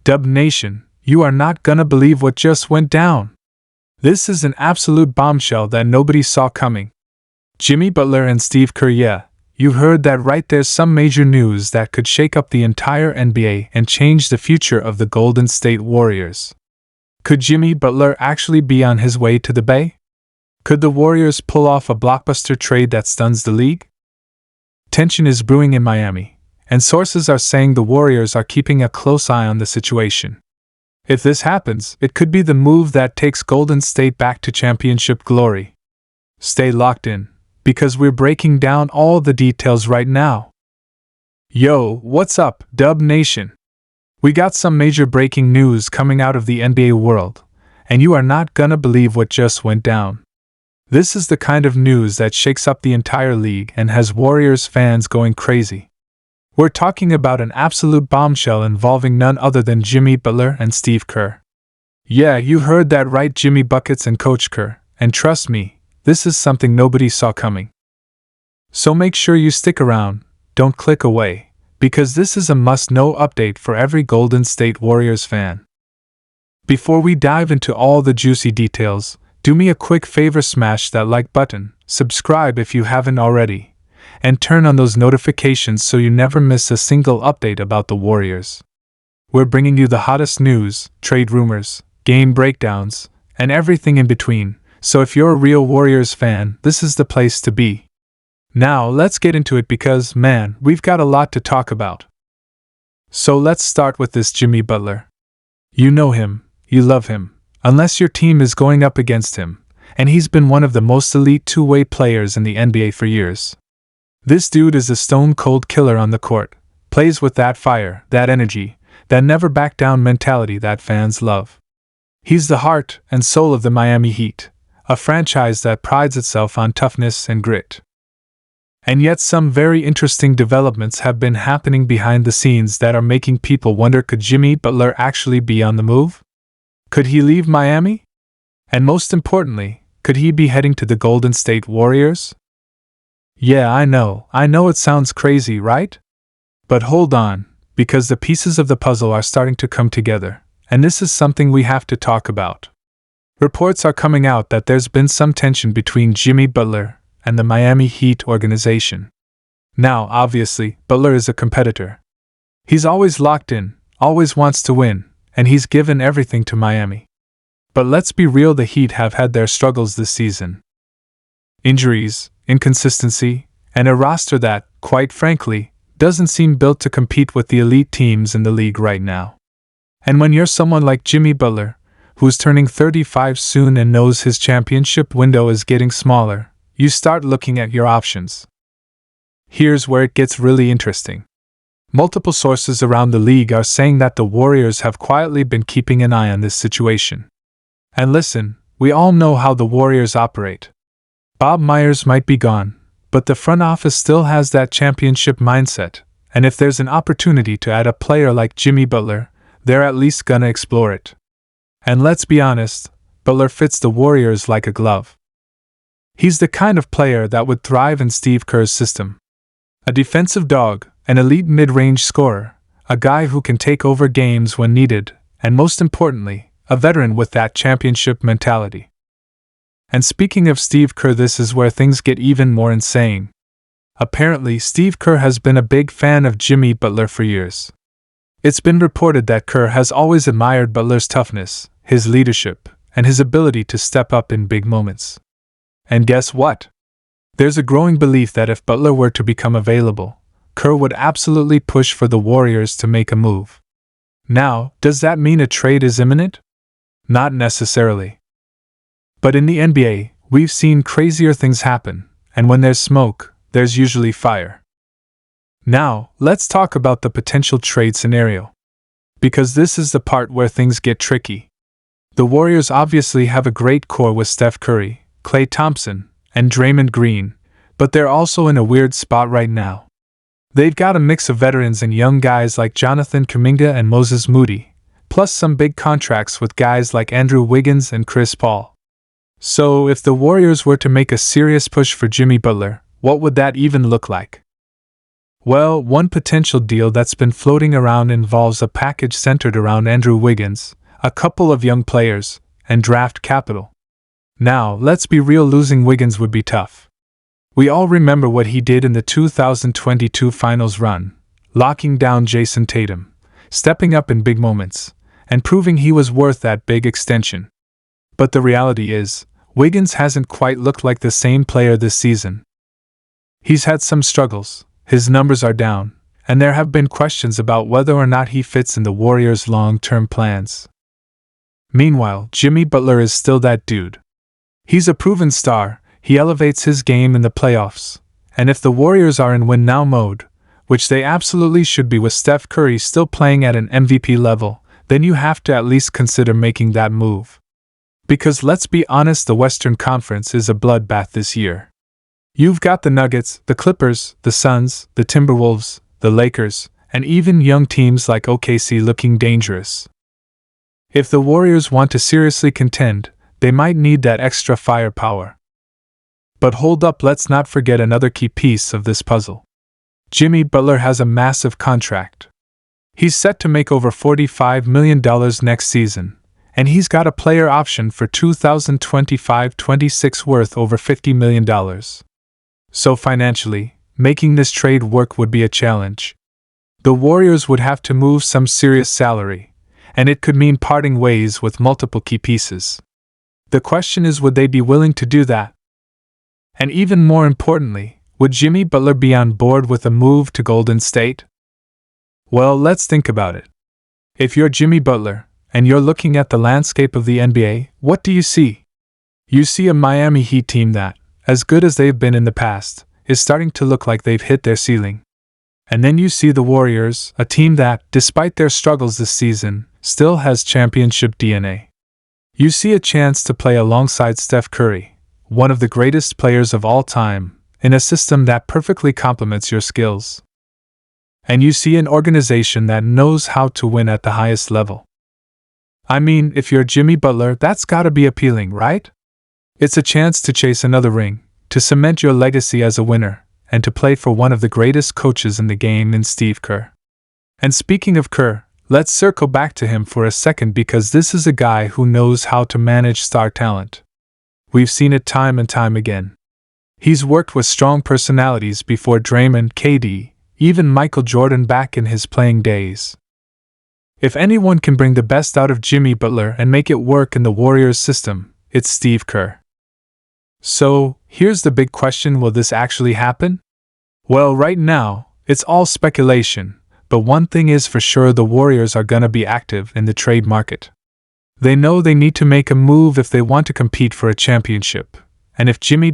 Dub Nation, you are not gonna believe what just went down. This is an absolute bombshell that nobody saw coming. Jimmy Butler and Steve Curry, yeah, you heard that right, there's some major news that could shake up the entire NBA and change the future of the Golden State Warriors. Could Jimmy Butler actually be on his way to the Bay? Could the Warriors pull off a blockbuster trade that stuns the league? Tension is brewing in Miami, and sources are saying the Warriors are keeping a close eye on the situation. If this happens, it could be the move that takes Golden State back to championship glory. Stay locked in, because we're breaking down all the details right now. Yo, what's up, Dub Nation? We got some major breaking news coming out of the NBA world, and you are not gonna believe what just went down. This is the kind of news that shakes up the entire league and has Warriors fans going crazy. We're talking about an absolute bombshell involving none other than Jimmy Butler and Steve Kerr. Yeah, you heard that right, Jimmy Buckets and Coach Kerr, and trust me, this is something nobody saw coming. So make sure you stick around, don't click away, because this is a must-know update for every Golden State Warriors fan. Before we dive into all the juicy details, do me a quick favor, smash that like button, subscribe if you haven't already, and turn on those notifications so you never miss a single update about the Warriors. We're bringing you the hottest news, trade rumors, game breakdowns, and everything in between, so if you're a real Warriors fan, this is the place to be. Now let's get into it because, man, we've got a lot to talk about. So let's start with this Jimmy Butler. You know him, you love him, unless your team is going up against him, and he's been one of the most elite two-way players in the NBA for years. This dude is a stone-cold killer on the court, plays with that fire, that energy, that never-back-down mentality that fans love. He's the heart and soul of the Miami Heat, a franchise that prides itself on toughness and grit. And yet some very interesting developments have been happening behind the scenes that are making people wonder, could Jimmy Butler actually be on the move? Could he leave Miami? And most importantly, could he be heading to the Golden State Warriors? Yeah, I know it sounds crazy, right? But hold on, because the pieces of the puzzle are starting to come together, and this is something we have to talk about. Reports are coming out that there's been some tension between Jimmy Butler and the Miami Heat organization. Now, obviously, Butler is a competitor. He's always locked in, always wants to win, and he's given everything to Miami. But let's be real, the Heat have had their struggles this season. Injuries, inconsistency, and a roster that, quite frankly, doesn't seem built to compete with the elite teams in the league right now. And when you're someone like Jimmy Butler, who's turning 35 soon and knows his championship window is getting smaller, you start looking at your options. Here's where it gets really interesting. Multiple sources around the league are saying that the Warriors have quietly been keeping an eye on this situation. And listen, we all know how the Warriors operate. Bob Myers might be gone, but the front office still has that championship mindset, and if there's an opportunity to add a player like Jimmy Butler, they're at least gonna explore it. And let's be honest, Butler fits the Warriors like a glove. He's the kind of player that would thrive in Steve Kerr's system. A defensive dog, an elite mid-range scorer, a guy who can take over games when needed, and most importantly, a veteran with that championship mentality. And speaking of Steve Kerr, this is where things get even more insane. Apparently, Steve Kerr has been a big fan of Jimmy Butler for years. It's been reported that Kerr has always admired Butler's toughness, his leadership, and his ability to step up in big moments. And guess what? There's a growing belief that if Butler were to become available, Kerr would absolutely push for the Warriors to make a move. Now, does that mean a trade is imminent? Not necessarily. But in the NBA, we've seen crazier things happen, and when there's smoke, there's usually fire. Now, let's talk about the potential trade scenario. Because this is the part where things get tricky. The Warriors obviously have a great core with Steph Curry, Klay Thompson, and Draymond Green, but they're also in a weird spot right now. They've got a mix of veterans and young guys like Jonathan Kuminga and Moses Moody, plus some big contracts with guys like Andrew Wiggins and Chris Paul. So, if the Warriors were to make a serious push for Jimmy Butler, what would that even look like? Well, one potential deal that's been floating around involves a package centered around Andrew Wiggins, a couple of young players, and draft capital. Now, let's be real, losing Wiggins would be tough. We all remember what he did in the 2022 finals run, locking down Jason Tatum, stepping up in big moments, and proving he was worth that big extension. But the reality is, Wiggins hasn't quite looked like the same player this season. He's had some struggles, his numbers are down, and there have been questions about whether or not he fits in the Warriors' long-term plans. Meanwhile, Jimmy Butler is still that dude. He's a proven star, he elevates his game in the playoffs, and if the Warriors are in win-now mode, which they absolutely should be with Steph Curry still playing at an MVP level, then you have to at least consider making that move. Because let's be honest, the Western Conference is a bloodbath this year. You've got the Nuggets, the Clippers, the Suns, the Timberwolves, the Lakers, and even young teams like OKC looking dangerous. If the Warriors want to seriously contend, they might need that extra firepower. But hold up, let's not forget another key piece of this puzzle. Jimmy Butler has a massive contract. He's set to make over $45 million next season, and he's got a player option for 2025-26 worth over $50 million. So financially, making this trade work would be a challenge. The Warriors would have to move some serious salary, and it could mean parting ways with multiple key pieces. The question is, would they be willing to do that? And even more importantly, would Jimmy Butler be on board with a move to Golden State? Well, let's think about it. If you're Jimmy Butler, and you're looking at the landscape of the NBA, what do you see? You see a Miami Heat team that, as good as they've been in the past, is starting to look like they've hit their ceiling. And then you see the Warriors, a team that, despite their struggles this season, still has championship DNA. You see a chance to play alongside Steph Curry, one of the greatest players of all time, in a system that perfectly complements your skills. And you see an organization that knows how to win at the highest level. I mean, if you're Jimmy Butler, that's gotta be appealing, right? It's a chance to chase another ring, to cement your legacy as a winner, and to play for one of the greatest coaches in the game in Steve Kerr. And speaking of Kerr, let's circle back to him for a second, because this is a guy who knows how to manage star talent. We've seen it time and time again. He's worked with strong personalities before: Draymond, KD, even Michael Jordan back in his playing days. If anyone can bring the best out of Jimmy Butler and make it work in the Warriors system, it's Steve Kerr. So, here's the big question: will this actually happen? Well, right now, it's all speculation, but one thing is for sure: the Warriors are gonna be active in the trade market. They know they need to make a move if they want to compete for a championship, and if Jimmy